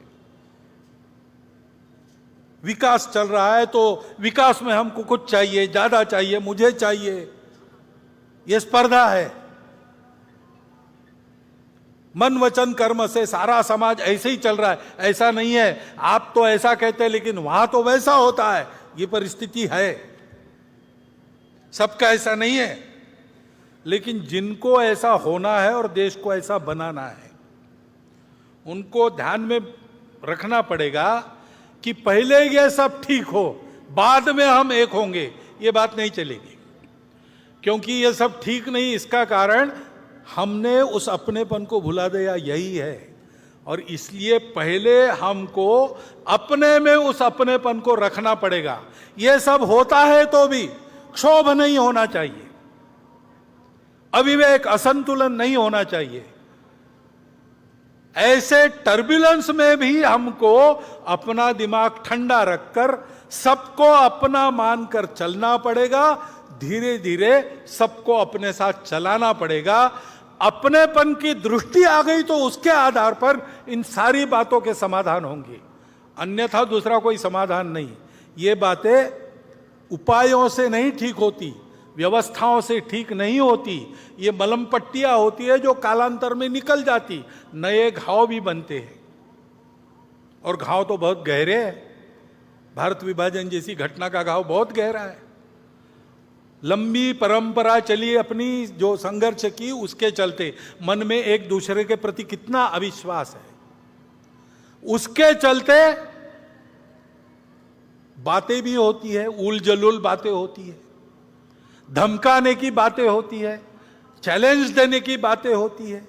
Speaker 1: विकास चल रहा है तो विकास में हमको कुछ चाहिए, ज्यादा चाहिए, मुझे चाहिए, यह स्पर्धा है। मन वचन कर्म से सारा समाज ऐसे ही चल रहा है, ऐसा नहीं है। आप तो ऐसा कहते हैं लेकिन वहां तो वैसा होता है, ये परिस्थिति है। सबका ऐसा नहीं है, लेकिन जिनको ऐसा होना है और देश को ऐसा बनाना है, उनको ध्यान में रखना पड़ेगा कि पहले ये सब ठीक हो, बाद में हम एक होंगे, ये बात नहीं चलेगी। क्योंकि ये सब ठीक नहीं, इसका कारण हमने उस अपनेपन को भुला दिया, यही है। और इसलिए पहले हमको अपने में उस अपनेपन को रखना पड़ेगा। ये सब होता है तो भी क्षोभ नहीं होना चाहिए। अविवेक, असंतुलन नहीं होना चाहिए। ऐसे टर्बुलेंस में भी हमको अपना दिमाग ठंडा रखकर सबको अपना मानकर चलना पड़ेगा। धीरे धीरे सबको अपने साथ चलाना पड़ेगा। अपनेपन की दृष्टि आ गई तो उसके आधार पर इन सारी बातों के समाधान होंगे, अन्यथा दूसरा कोई समाधान नहीं। ये बातें उपायों से नहीं ठीक होती, व्यवस्थाओं से ठीक नहीं होती। ये मलम पट्टियां होती है जो कालांतर में निकल जाती, नए घाव भी बनते हैं, और घाव तो बहुत गहरे हैं। भारत विभाजन जैसी घटना का घाव बहुत गहरा है। लंबी परंपरा चली अपनी जो संघर्ष की, उसके चलते मन में एक दूसरे के प्रति कितना अविश्वास है, उसके चलते बातें भी होती है, उल जलुल बातें होती है, धमकाने की बातें होती है, चैलेंज देने की बातें होती है।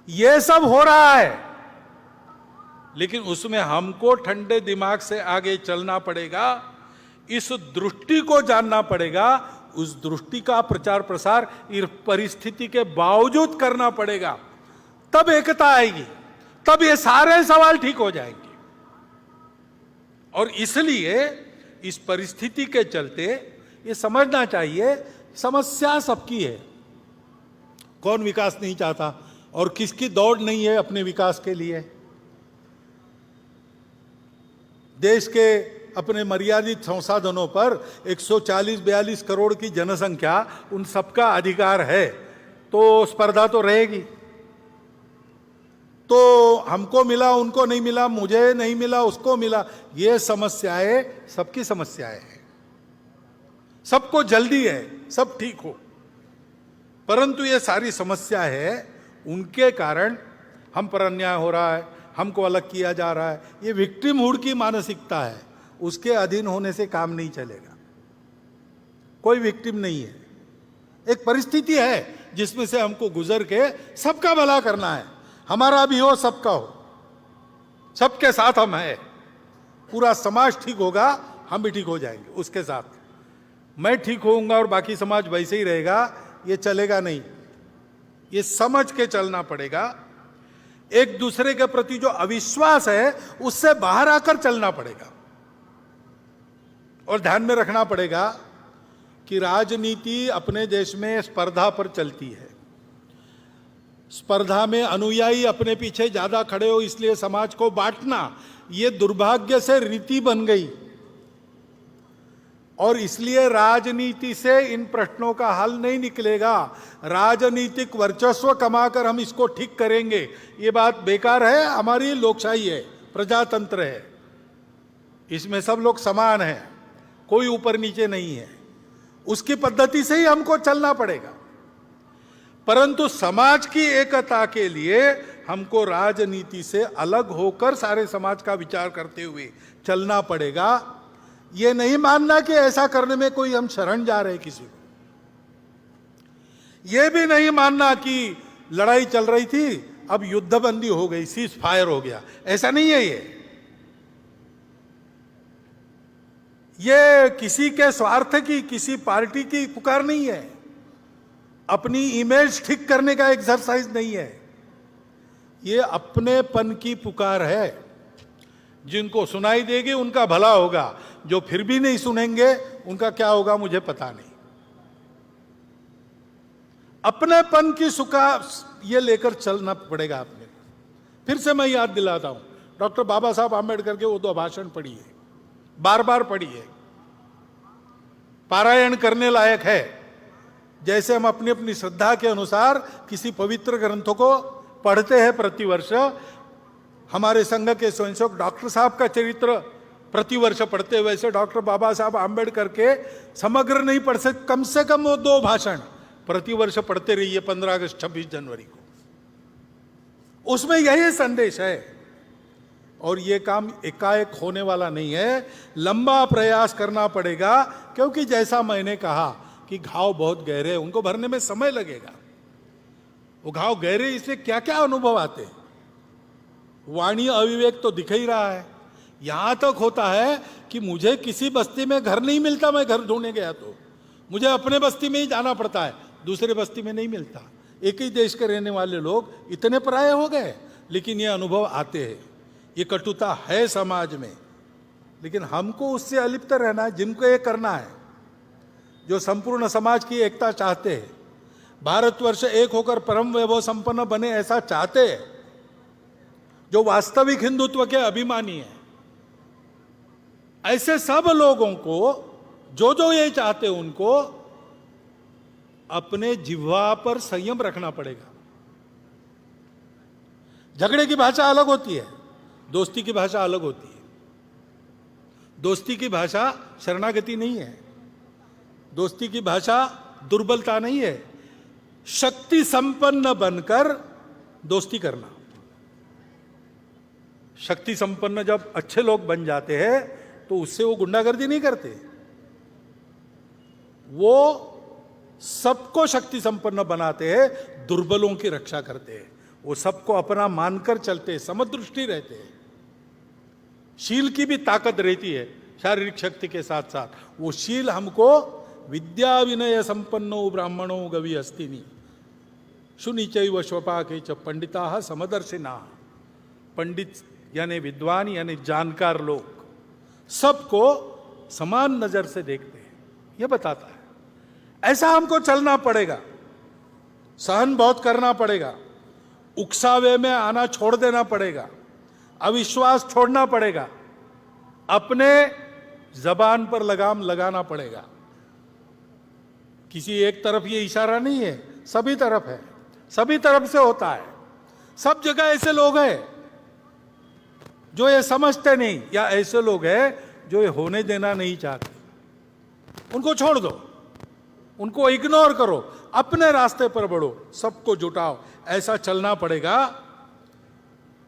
Speaker 1: यह सब हो रहा है, लेकिन उसमें हमको ठंडे दिमाग से आगे चलना पड़ेगा। इस दृष्टि को जानना पड़ेगा, उस दृष्टि का प्रचार प्रसार इस परिस्थिति के बावजूद करना पड़ेगा। तब एकता आएगी, तब ये सारे सवाल ठीक हो जाएंगे। और इसलिए इस परिस्थिति के चलते ये समझना चाहिए, समस्या सबकी है। कौन विकास नहीं चाहता और किसकी दौड़ नहीं है अपने विकास के लिए। देश के अपने मर्यादित संसाधनों पर 140-42 करोड़ की जनसंख्या, उन सबका अधिकार है, तो स्पर्धा तो रहेगी। तो हमको मिला, उनको नहीं मिला, मुझे नहीं मिला, उसको मिला, ये समस्याएं सबकी समस्याएं हैं। सबको जल्दी है सब ठीक हो, परंतु ये सारी समस्या है, उनके कारण हम पर अन्याय हो रहा है, हमको अलग किया जा रहा है। ये विक्टिमहुड की मानसिकता है, उसके अधीन होने से काम नहीं चलेगा। कोई विक्टिम नहीं है, एक परिस्थिति है जिसमें से हमको गुजर के सबका भला करना है। हमारा भी हो, सबका हो, सबके साथ हम हैं। पूरा समाज ठीक होगा, हम भी ठीक हो जाएंगे उसके साथ। मैं ठीक होऊंगा और बाकी समाज वैसे ही रहेगा, ये चलेगा नहीं। ये समझ के चलना पड़ेगा। एक दूसरे के प्रति जो अविश्वास है उससे बाहर आकर चलना पड़ेगा। और ध्यान में रखना पड़ेगा कि राजनीति अपने देश में स्पर्धा पर चलती है। स्पर्धा में अनुयायी अपने पीछे ज्यादा खड़े हो, इसलिए समाज को बांटना ये दुर्भाग्य से रीति बन गई। और इसलिए राजनीति से इन प्रश्नों का हल नहीं निकलेगा। राजनीतिक वर्चस्व कमाकर हम इसको ठीक करेंगे, ये बात बेकार है। हमारी लोकशाही है, प्रजातंत्र है, इसमें सब लोग समान हैं, कोई ऊपर नीचे नहीं है। उसकी पद्धति से ही हमको चलना पड़ेगा। परंतु समाज की एकता के लिए हमको राजनीति से अलग होकर सारे समाज का विचार करते हुए चलना पड़ेगा। ये नहीं मानना कि ऐसा करने में कोई हम शरण जा रहे किसी को। यह भी नहीं मानना कि लड़ाई चल रही थी, अब युद्धबंदी हो गई, सीज फायर हो गया, ऐसा नहीं है। ये किसी के स्वार्थ की, किसी पार्टी की पुकार नहीं है, अपनी इमेज ठीक करने का एक्सरसाइज नहीं है। ये अपनेपन की पुकार है। जिनको सुनाई देगी उनका भला होगा, जो फिर भी नहीं सुनेंगे उनका क्या होगा मुझे पता नहीं। अपनेपन की सुखा ये लेकर चलना पड़ेगा आपने। फिर से मैं याद दिलाता हूं, डॉक्टर बाबा साहब आंबेडकर के वो 2 भाषण पढ़िए, बार बार पढ़िए, पारायण करने लायक है। जैसे हम अपनी अपनी श्रद्धा के अनुसार किसी पवित्र ग्रंथों को पढ़ते हैं प्रतिवर्ष, हमारे संघ के स्वयंसेवक डॉक्टर साहब का चरित्र प्रतिवर्ष पढ़ते, वैसे डॉक्टर बाबा साहब आंबेडकर के समग्र नहीं पढ़ सकते, कम से कम वो 2 भाषण प्रतिवर्ष पढ़ते रहिए 15 अगस्त 26 जनवरी को। उसमें यही संदेश है। और ये काम एकाएक होने वाला नहीं है, लंबा प्रयास करना पड़ेगा। क्योंकि जैसा मैंने कहा कि घाव बहुत गहरे हैं, उनको भरने में समय लगेगा। वो घाव गहरे, इससे क्या क्या अनुभव आते हैं। वाणी अविवेक तो दिख ही रहा है। यहां तक होता है कि मुझे किसी बस्ती में घर नहीं मिलता, मैं घर ढूंढने गया तो मुझे अपने बस्ती में ही जाना पड़ता है, दूसरे बस्ती में नहीं मिलता। एक ही देश के रहने वाले लोग इतने पराये हो गए, लेकिन ये अनुभव आते हैं, ये कटुता है समाज में। लेकिन हमको उससे अलिप्त रहना है, जिनको ये करना है, जो संपूर्ण समाज की एकता चाहते हैं, भारतवर्ष एक होकर परम वैभव संपन्न बने ऐसा चाहते हैं, जो वास्तविक हिंदुत्व के अभिमानी हैं, ऐसे सब लोगों को जो जो ये चाहते हैं उनको अपने जिह्वा पर संयम रखना पड़ेगा। झगड़े की भाषा अलग होती है, दोस्ती की भाषा अलग होती है। दोस्ती की भाषा शरणागति नहीं है, दोस्ती की भाषा दुर्बलता नहीं है, शक्ति संपन्न बनकर दोस्ती करना। शक्ति संपन्न जब अच्छे लोग बन जाते हैं तो उससे वो गुंडागर्दी नहीं करते, वो सबको शक्ति संपन्न बनाते हैं, दुर्बलों की रक्षा करते हैं, वो सबको अपना मानकर चलते हैं, समदृष्टि रहते हैं। शील की भी ताकत रहती है शारीरिक शक्ति के साथ साथ। वो शील हमको विद्या विनय संपन्नो ब्राह्मणो गवि अस्तिनी शुनिचैव स्वपाके च पंडिता समदर्शिना। पंडित यानी विद्वान यानी जानकार लोग सबको समान नजर से देखते हैं, यह बताता है। ऐसा हमको चलना पड़ेगा, सहन बहुत करना पड़ेगा, उकसावे में आना छोड़ देना पड़ेगा, अविश्वास छोड़ना पड़ेगा, अपने जबान पर लगाम लगाना पड़ेगा। किसी एक तरफ ये इशारा नहीं है, सभी तरफ है, सभी तरफ से होता है। सब जगह ऐसे लोग हैं जो ये समझते नहीं, या ऐसे लोग हैं जो ये होने देना नहीं चाहते। उनको छोड़ दो, उनको इग्नोर करो, अपने रास्ते पर बढ़ो, सबको जुटाओ। ऐसा चलना पड़ेगा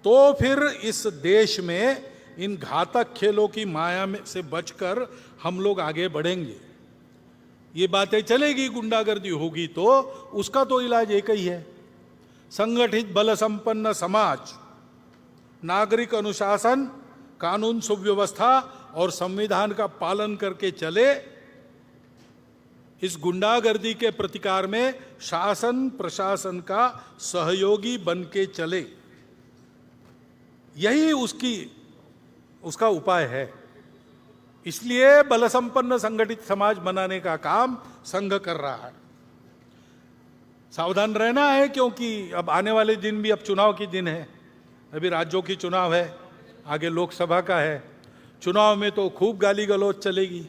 Speaker 1: तो फिर इस देश में इन घातक खेलों की माया में से बचकर हम लोग आगे बढ़ेंगे। ये बातें चलेगी, गुंडागर्दी होगी तो उसका तो इलाज एक ही है, संगठित बल संपन्न समाज, नागरिक अनुशासन, कानून सुव्यवस्था और संविधान का पालन करके चले। इस गुंडागर्दी के प्रतिकार में शासन प्रशासन का सहयोगी बन के चले, यही उसका उपाय है। इसलिए बल संपन्न संगठित समाज बनाने का काम संघ कर रहा है। सावधान रहना है, क्योंकि अब आने वाले दिन भी, अब चुनाव की दिन है, अभी राज्यों की चुनाव है, आगे लोकसभा का है। चुनाव में तो खूब गाली गलौज चलेगी,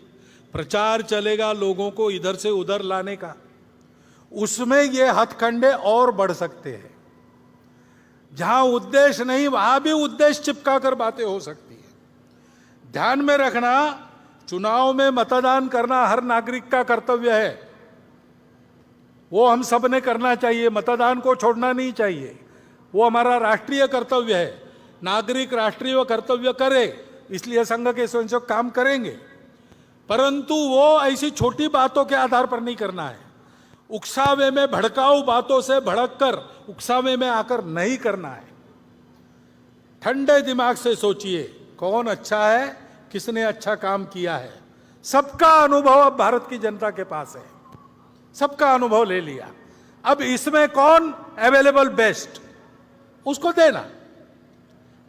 Speaker 1: प्रचार चलेगा लोगों को इधर से उधर लाने का। उसमें ये हथकंडे और बढ़ सकते हैं। जहां उद्देश्य नहीं वहां भी उद्देश्य चिपका कर बातें हो सकती है। ध्यान में रखना, चुनाव में मतदान करना हर नागरिक का कर्तव्य है, वो हम सब ने करना चाहिए, मतदान को छोड़ना नहीं चाहिए, वो हमारा राष्ट्रीय कर्तव्य है। नागरिक राष्ट्रीय कर्तव्य करे, इसलिए संघ के स्वयंसेवक काम करेंगे, परंतु वो ऐसी छोटी बातों के आधार पर नहीं करना है। उकसावे में, भड़काऊ बातों से भड़ककर उकसावे में आकर नहीं करना है। ठंडे दिमाग से सोचिए कौन अच्छा है, किसने अच्छा काम किया है। सबका अनुभव अब भारत की जनता के पास है, सबका अनुभव ले लिया। अब इसमें कौन अवेलेबल बेस्ट, उसको देना।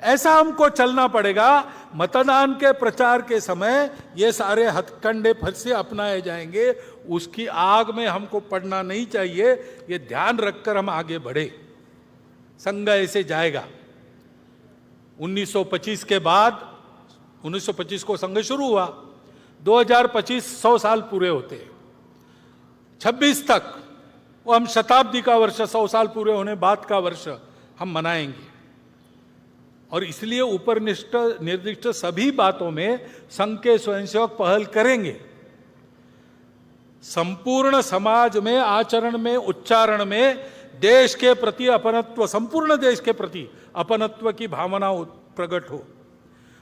Speaker 1: ऐसा हमको चलना पड़ेगा। मतदान के प्रचार के समय ये सारे हथकंडे फिर से अपनाए जाएंगे, उसकी आग में हमको पड़ना नहीं चाहिए। ये ध्यान रखकर हम आगे बढ़े। संघ ऐसे जाएगा। 1925 के बाद, 1925 को संघ शुरू हुआ, 2025 100 साल पूरे होते, 26 तक वो हम शताब्दी का वर्ष, 100 साल पूरे होने बाद का वर्ष हम मनाएंगे। और इसलिए ऊपर निर्दिष्ट सभी बातों में संघ के स्वयंसेवक पहल करेंगे। संपूर्ण समाज में, आचरण में, उच्चारण में देश के प्रति अपनत्व, संपूर्ण देश के प्रति अपनत्व की भावना प्रकट हो।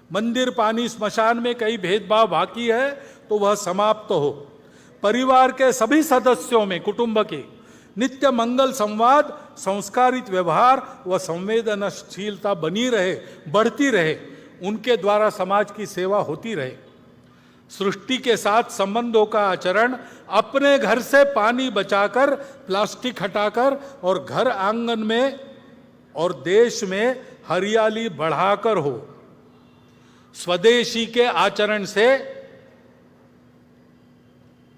Speaker 1: मंदिर, पानी, स्मशान में कई भेदभाव बाकी है तो वह समाप्त हो। परिवार के सभी सदस्यों में, कुटुंब के नित्य मंगल संवाद, संस्कारित व्यवहार व संवेदनशीलता बनी रहे, बढ़ती रहे। उनके द्वारा समाज की सेवा होती रहे। सृष्टि के साथ संबंधों का आचरण अपने घर से पानी बचाकर, प्लास्टिक हटाकर और घर आंगन में और देश में हरियाली बढ़ाकर हो। स्वदेशी के आचरण से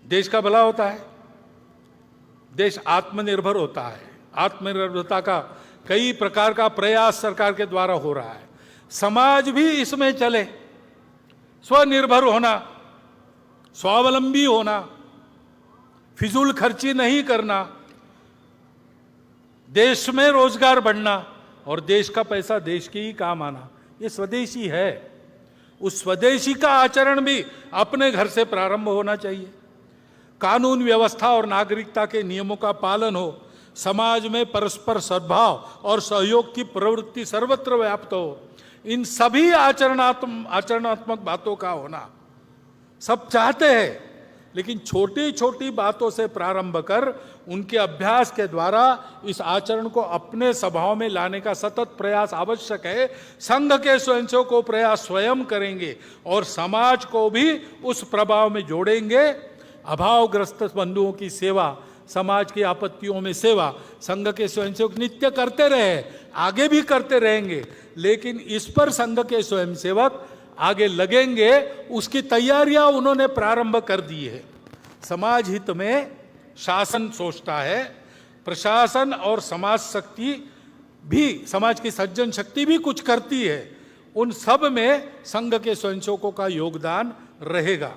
Speaker 1: देश का भला होता है, देश आत्मनिर्भर होता है। आत्मनिर्भरता का कई प्रकार का प्रयास सरकार के द्वारा हो रहा है। समाज भी इसमें चले, स्वनिर्भर होना, स्वावलंबी होना, फिजूल खर्ची नहीं करना, देश में रोजगार बढ़ना और देश का पैसा देश के ही काम आना, ये स्वदेशी है। उस स्वदेशी का आचरण भी अपने घर से प्रारंभ होना चाहिए। कानून व्यवस्था और नागरिकता के नियमों का पालन हो, समाज में परस्पर सद्भाव और सहयोग की प्रवृत्ति सर्वत्र व्याप्त हो, इन सभी आचरणात्मक बातों का होना सब चाहते हैं, लेकिन छोटी छोटी बातों से प्रारंभ कर उनके अभ्यास के द्वारा इस आचरण को अपने स्वभाव में लाने का सतत प्रयास आवश्यक है। संघ के स्वयंसेवकों को प्रयास स्वयं करेंगे और समाज को भी उस प्रभाव में जोड़ेंगे। अभावग्रस्त बंधुओं की सेवा, समाज की आपत्तियों में सेवा संघ के स्वयंसेवक नित्य करते रहे, आगे भी करते रहेंगे, लेकिन इस पर संघ के स्वयंसेवक आगे लगेंगे, उसकी तैयारियां उन्होंने प्रारंभ कर दी है। समाज हित में शासन सोचता है, प्रशासन और समाज शक्ति भी, समाज की सज्जन शक्ति भी कुछ करती है। उन सब में संघ के स्वयंसेवकों का योगदान रहेगा।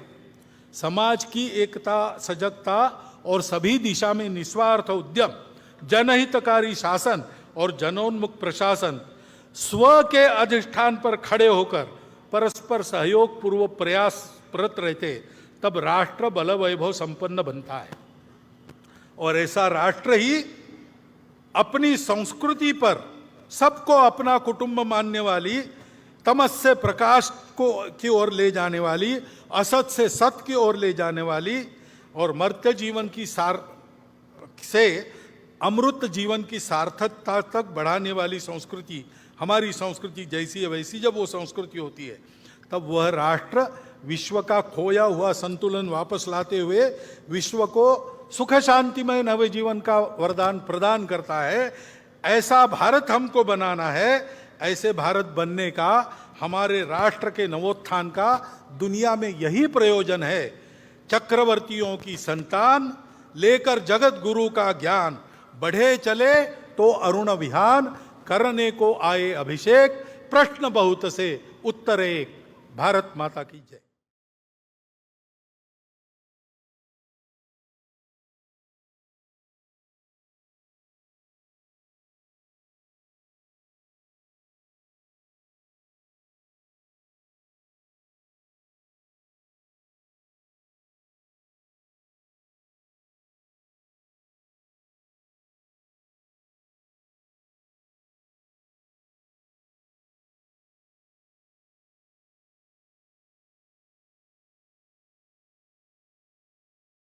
Speaker 1: समाज की एकता, सजगता और सभी दिशा में निस्वार्थ उद्यम, जनहितकारी शासन और जनोन्मुख प्रशासन स्व के अधिष्ठान पर खड़े होकर परस्पर सहयोग पूर्वक प्रयासरत रहते, तब राष्ट्र बल वैभव संपन्न बनता है। और ऐसा राष्ट्र ही अपनी संस्कृति पर सबको अपना कुटुंब मानने वाली, तमस से प्रकाश की ओर ले जाने वाली, असत से सत की ओर ले जाने वाली और मर्त्य जीवन की से अमृत जीवन की सार्थकता तक बढ़ाने वाली संस्कृति, हमारी संस्कृति जैसी है वैसी जब वो संस्कृति होती है, तब वह राष्ट्र विश्व का खोया हुआ संतुलन वापस लाते हुए विश्व को सुख शांतिमय नव जीवन का वरदान प्रदान करता है। ऐसा भारत हमको बनाना है। ऐसे भारत बनने का, हमारे राष्ट्र के नवोत्थान का दुनिया में यही प्रयोजन है। चक्रवर्तियों की संतान लेकर जगत गुरु का ज्ञान, बढ़े चले तो अरुण विहान, करने को आए अभिषेक, प्रश्न बहुत से उत्तर एक। भारत माता की जय।